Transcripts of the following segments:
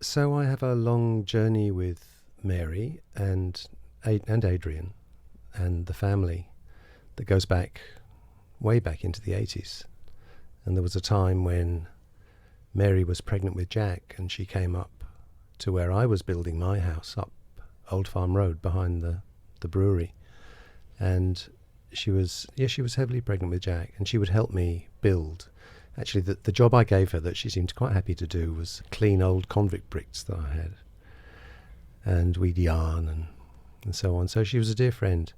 So I have a long journey with Mary and Adrian and the family that goes back way back into the 80s. And there was a time when Mary was pregnant with Jack, and she came up to where I was building my house up Old Farm Road behind the brewery. And she was heavily pregnant with Jack, and she would help me build. Actually, the job I gave her that she seemed quite happy to do was clean old convict bricks that I had. And we'd yarn and so on. So she was a dear friend.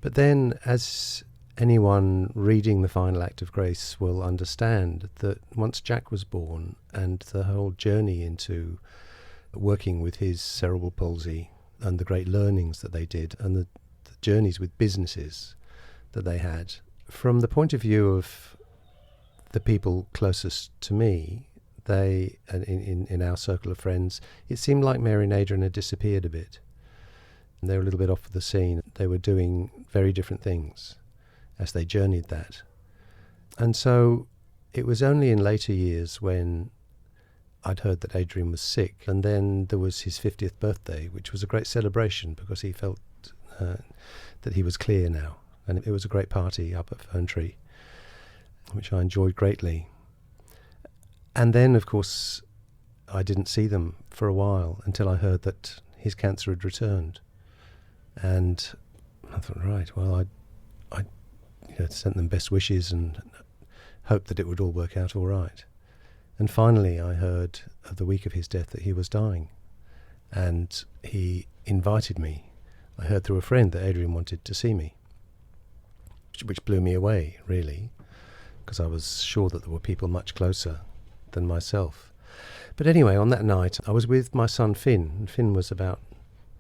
But then, as anyone reading The Final Act of Grace will understand, that once Jack was born and the whole journey into working with his cerebral palsy and the great learnings that they did and the journeys with businesses that they had, from the point of view of the people closest to me, they, in our circle of friends, it seemed like Mary and Adrian had disappeared a bit. They were a little bit off the scene. They were doing very different things as they journeyed that. And so it was only in later years when I'd heard that Adrian was sick, and then there was his 50th birthday, which was a great celebration because he felt that he was clear now. And it was a great party up at Fern Tree, which I enjoyed greatly. And then, of course, I didn't see them for a while until I heard that his cancer had returned. And I thought, right, well, I sent them best wishes and hoped that it would all work out all right. And finally, I heard of the week of his death that he was dying. And he invited me. I heard through a friend that Adrian wanted to see me, which blew me away, really, because I was sure that there were people much closer than myself. But anyway, on that night, I was with my son Finn, and Finn was about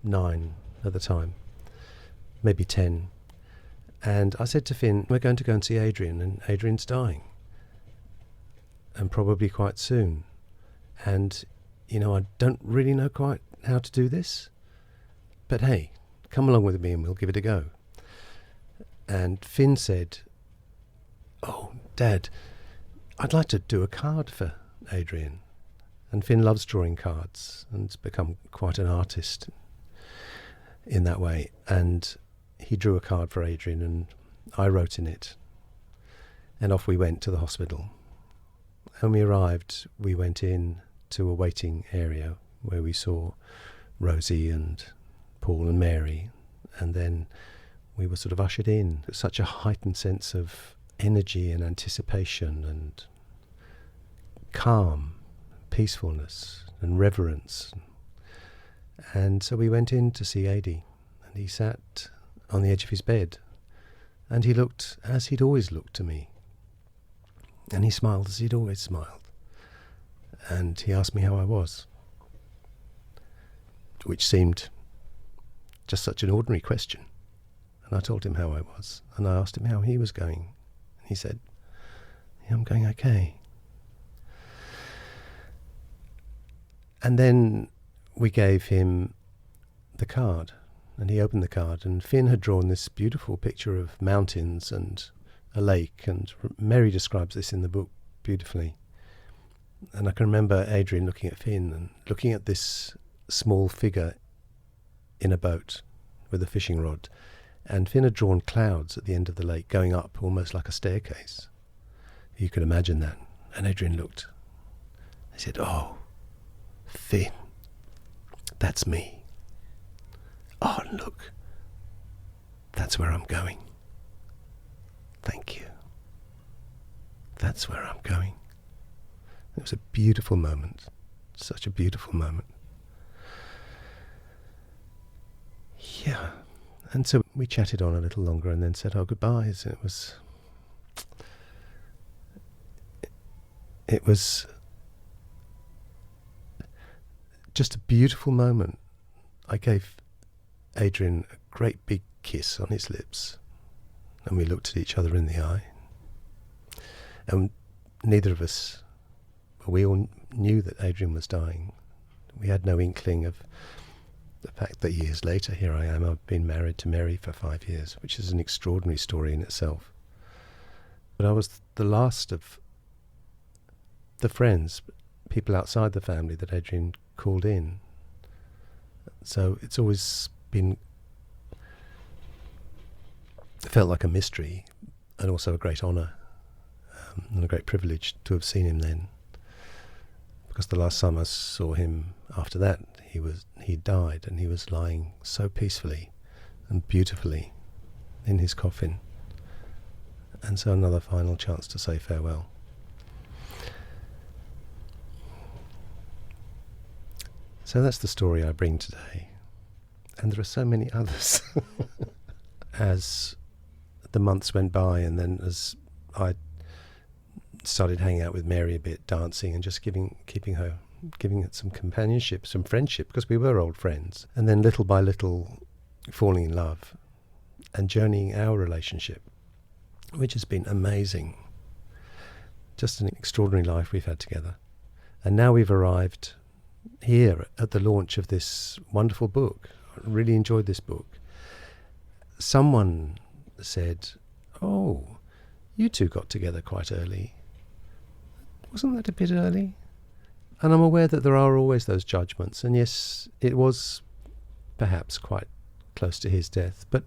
9 at the time, maybe 10. And I said to Finn, we're going to go and see Adrian, and Adrian's dying, and probably quite soon. And, I don't really know quite how to do this, but hey, come along with me and we'll give it a go. And Finn said, oh, Dad, I'd like to do a card for Adrian. And Finn loves drawing cards and's become quite an artist in that way. And he drew a card for Adrian and I wrote in it. And off we went to the hospital. When we arrived, we went in to a waiting area where we saw Rosie and Paul and Mary. And then we were sort of ushered in. Such a heightened sense of energy and anticipation and calm, peacefulness and reverence. And so we went in to see Adie, and he sat on the edge of his bed, and he looked as he'd always looked to me, and he smiled as he'd always smiled, and he asked me how I was, which seemed just such an ordinary question. And I told him how I was, and I asked him how he was going. And he said, yeah, I'm going okay. And then we gave him the card, and he opened the card, and Finn had drawn this beautiful picture of mountains and a lake, and Mary describes this in the book beautifully. And I can remember Adrian looking at Finn and looking at this small figure in a boat with a fishing rod. And Finn had drawn clouds at the end of the lake going up almost like a staircase. You could imagine that. And Adrian looked. He said, oh, Finn, that's me. Oh, look, that's where I'm going. Thank you. That's where I'm going. It was a beautiful moment. Such a beautiful moment. Yeah. And so we chatted on a little longer and then said our goodbyes. It was just a beautiful moment. I gave Adrian a great big kiss on his lips, and we looked at each other in the eye. And neither of us, we all knew that Adrian was dying. We had no inkling of the fact that years later, here I am, I've been married to Mary for 5 years, which is an extraordinary story in itself. But I was the last of the friends, people outside the family that Adrian called in. So it's always felt like a mystery, and also a great honour and a great privilege to have seen him then. Because the last time I saw him after that, he died, and he was lying so peacefully and beautifully in his coffin. And so another final chance to say farewell. So that's the story I bring today. And there are so many others. As the months went by, and then as I started hanging out with Mary a bit, dancing, and just giving it some companionship, some friendship, because we were old friends. And then little by little falling in love and journeying our relationship, which has been amazing. Just an extraordinary life we've had together. And now we've arrived here at the launch of this wonderful book. I really enjoyed this book. Someone said, "Oh, you two got together quite early. Wasn't that a bit early?" And I'm aware that there are always those judgments. And yes, it was perhaps quite close to his death. But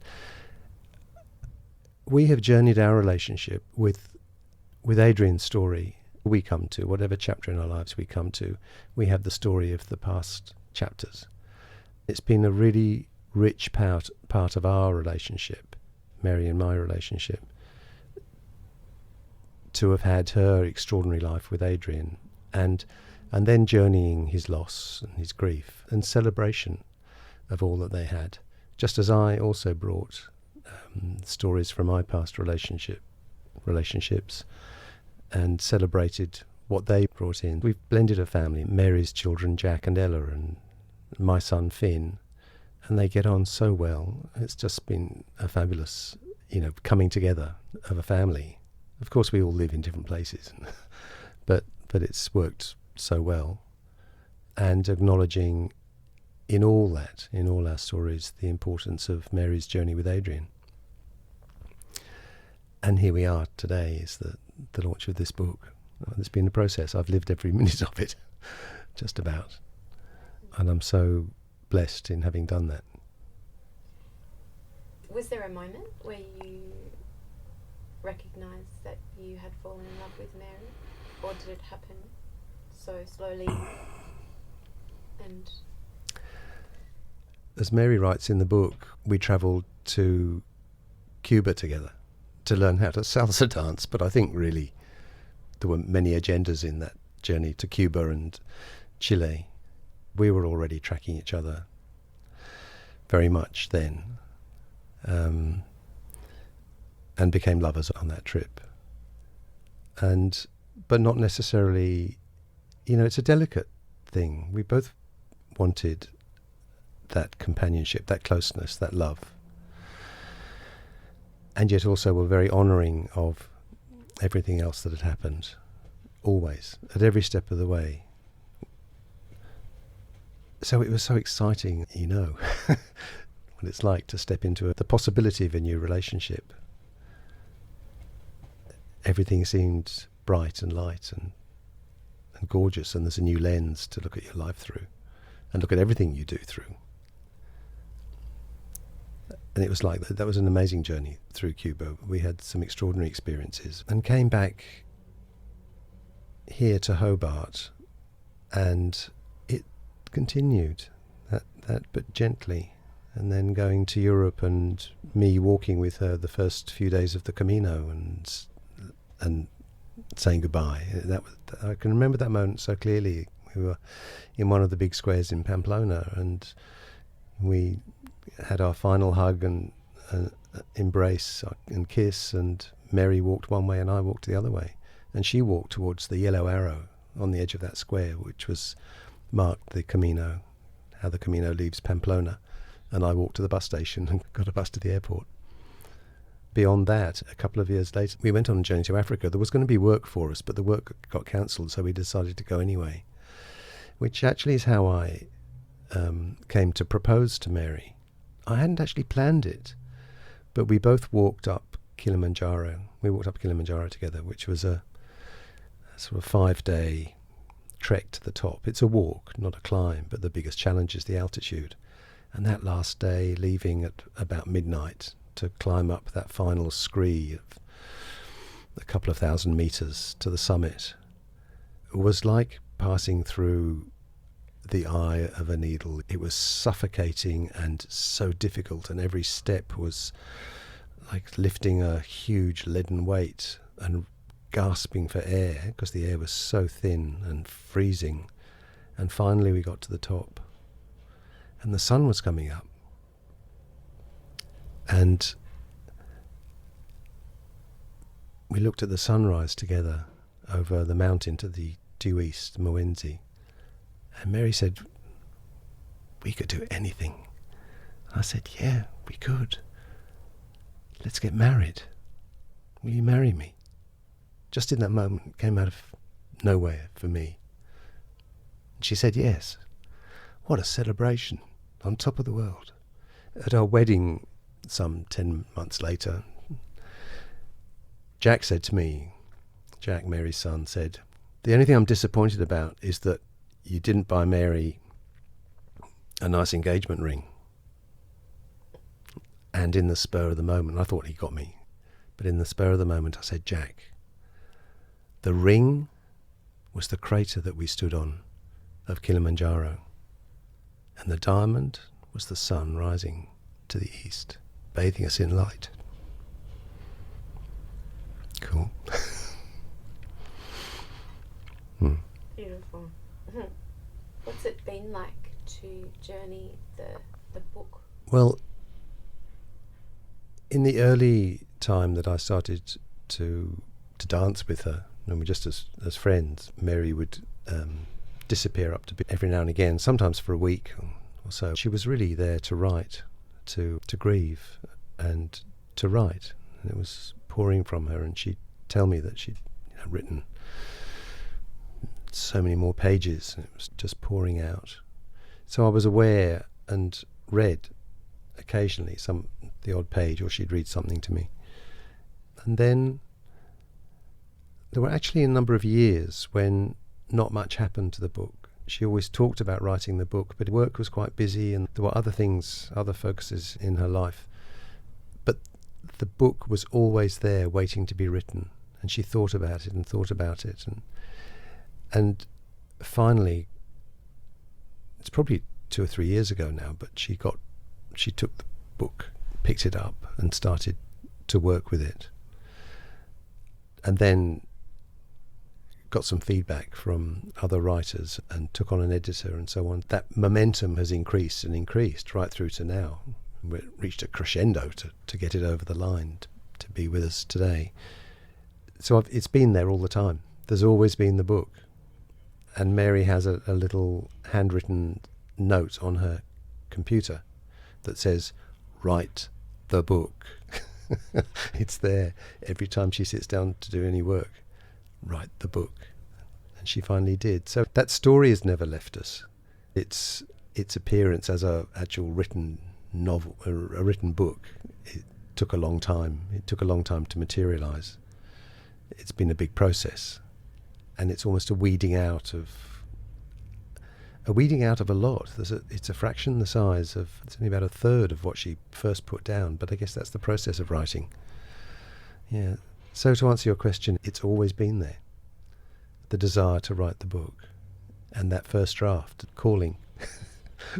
we have journeyed our relationship with Adrian's story. We come to, whatever chapter in our lives we come to, we have the story of the past chapters. It's been a really rich part of our relationship, Mary and my relationship, to have had her extraordinary life with Adrian, and then journeying his loss and his grief and celebration of all that they had, just as I also brought stories from my past relationships and celebrated what they brought in. We've blended a family, Mary's children, Jack and Ella, and my son Finn, and they get on so well. It's just been a fabulous, coming together of a family. Of course, we all live in different places, but it's worked so well. And acknowledging in all our stories, the importance of Mary's journey with Adrian. And here we are today, is the launch of this book. It's been a process. I've lived every minute of it, just about. And I'm so blessed in having done that. Was there a moment where you recognised that you had fallen in love with Mary? Or did it happen so slowly? And as Mary writes in the book, we travelled to Cuba together to learn how to salsa dance, but I think really there were many agendas in that journey to Cuba and Chile. We were already tracking each other very much then, and became lovers on that trip. But not necessarily, it's a delicate thing. We both wanted that companionship, that closeness, that love. And yet also were very honouring of everything else that had happened, always, at every step of the way. So it was so exciting, what it's like to step into the possibility of a new relationship. Everything seemed bright and light and gorgeous, and there's a new lens to look at your life through and look at everything you do through. And it was like that was an amazing journey through Cuba. We had some extraordinary experiences and came back here to Hobart, and it continued that but gently, and then going to Europe and me walking with her the first few days of the Camino and saying goodbye. I can remember that moment so clearly. We were in one of the big squares in Pamplona, and we had our final hug and embrace and kiss, and Mary walked one way and I walked the other way, and she walked towards the yellow arrow on the edge of that square, which was marked the Camino, how the Camino leaves Pamplona, and I walked to the bus station and got a bus to the airport. Beyond that, a couple of years later, we went on a journey to Africa. There was going to be work for us, but the work got cancelled, so we decided to go anyway, which actually is how I came to propose to Mary. I hadn't actually planned it, but we both walked up Kilimanjaro. We walked up Kilimanjaro together, which was a sort of 5-day trek to the top. It's a walk, not a climb, but the biggest challenge is the altitude. And that last day, leaving at about midnight to climb up that final scree of a couple of thousand meters to the summit, was like passing through the eye of a needle. It was suffocating and so difficult, and every step was like lifting a huge leaden weight and gasping for air because the air was so thin and freezing. And finally we got to the top, and the sun was coming up, and we looked at the sunrise together over the mountain to the due east, Moenzi. And Mary said, "We could do anything." I said, "Yeah, we could. Let's get married. Will you marry me?" Just in that moment, it came out of nowhere for me. And she said yes. What a celebration, on top of the world. At our wedding, some 10 months later, Jack said to me, Jack, Mary's son, said, "The only thing I'm disappointed about is that you didn't buy Mary a nice engagement ring." And in the spur of the moment, I thought he got me, but in the spur of the moment I said, "Jack, the ring was the crater that we stood on of Kilimanjaro, and the diamond was the sun rising to the east, bathing us in light." Cool. Beautiful. What's it been like to journey the book? Well, in the early time that I started to dance with her, and we just as friends, Mary would disappear up to every now and again, sometimes for a week or so. She was really there to write, to grieve, and to write. And it was pouring from her, and she'd tell me that she'd written so many more pages, and it was just pouring out. So I was aware and read occasionally the odd page, or she'd read something to me. And then there were actually a number of years when not much happened to the book. She always talked about writing the book, but work was quite busy and there were other things, other focuses in her life. But the book was always there waiting to be written, and she thought about it and thought about it. And finally, it's probably 2 or 3 years ago now, but she took the book, picked it up and started to work with it. And then got some feedback from other writers and took on an editor and so on. That momentum has increased and increased right through to now. We reached a crescendo to get it over the line to be with us today. So it's been there all the time. There's always been the book. And Mary has a little handwritten note on her computer that says, "Write the book." It's there every time she sits down to do any work. Write the book. And she finally did. So that story has never left us. Its appearance as a actual written novel, a written book, it took a long time. It took a long time to materialize. It's been a big process, and it's almost a weeding out of a lot. It's a fraction the size of, it's only about a third of what she first put down, but I guess that's the process of writing. Yeah. So to answer your question, it's always been there, the desire to write the book, and that first draft calling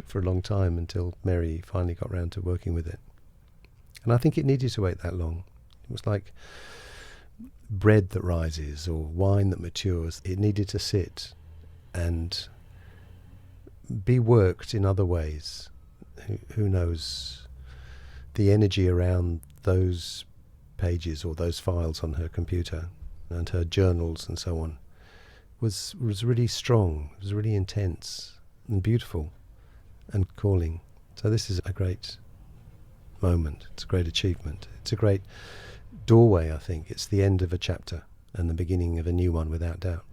for a long time until Mary finally got round to working with it. And I think it needed to wait that long. It was like bread that rises or wine that matures. It needed to sit and be worked in other ways. Who knows? The energy around those pages or those files on her computer and her journals and so on was really strong. It was really intense and beautiful and calling. So this is a great moment. It's a great achievement. It's a great doorway, I think. It's the end of a chapter and the beginning of a new one, without doubt.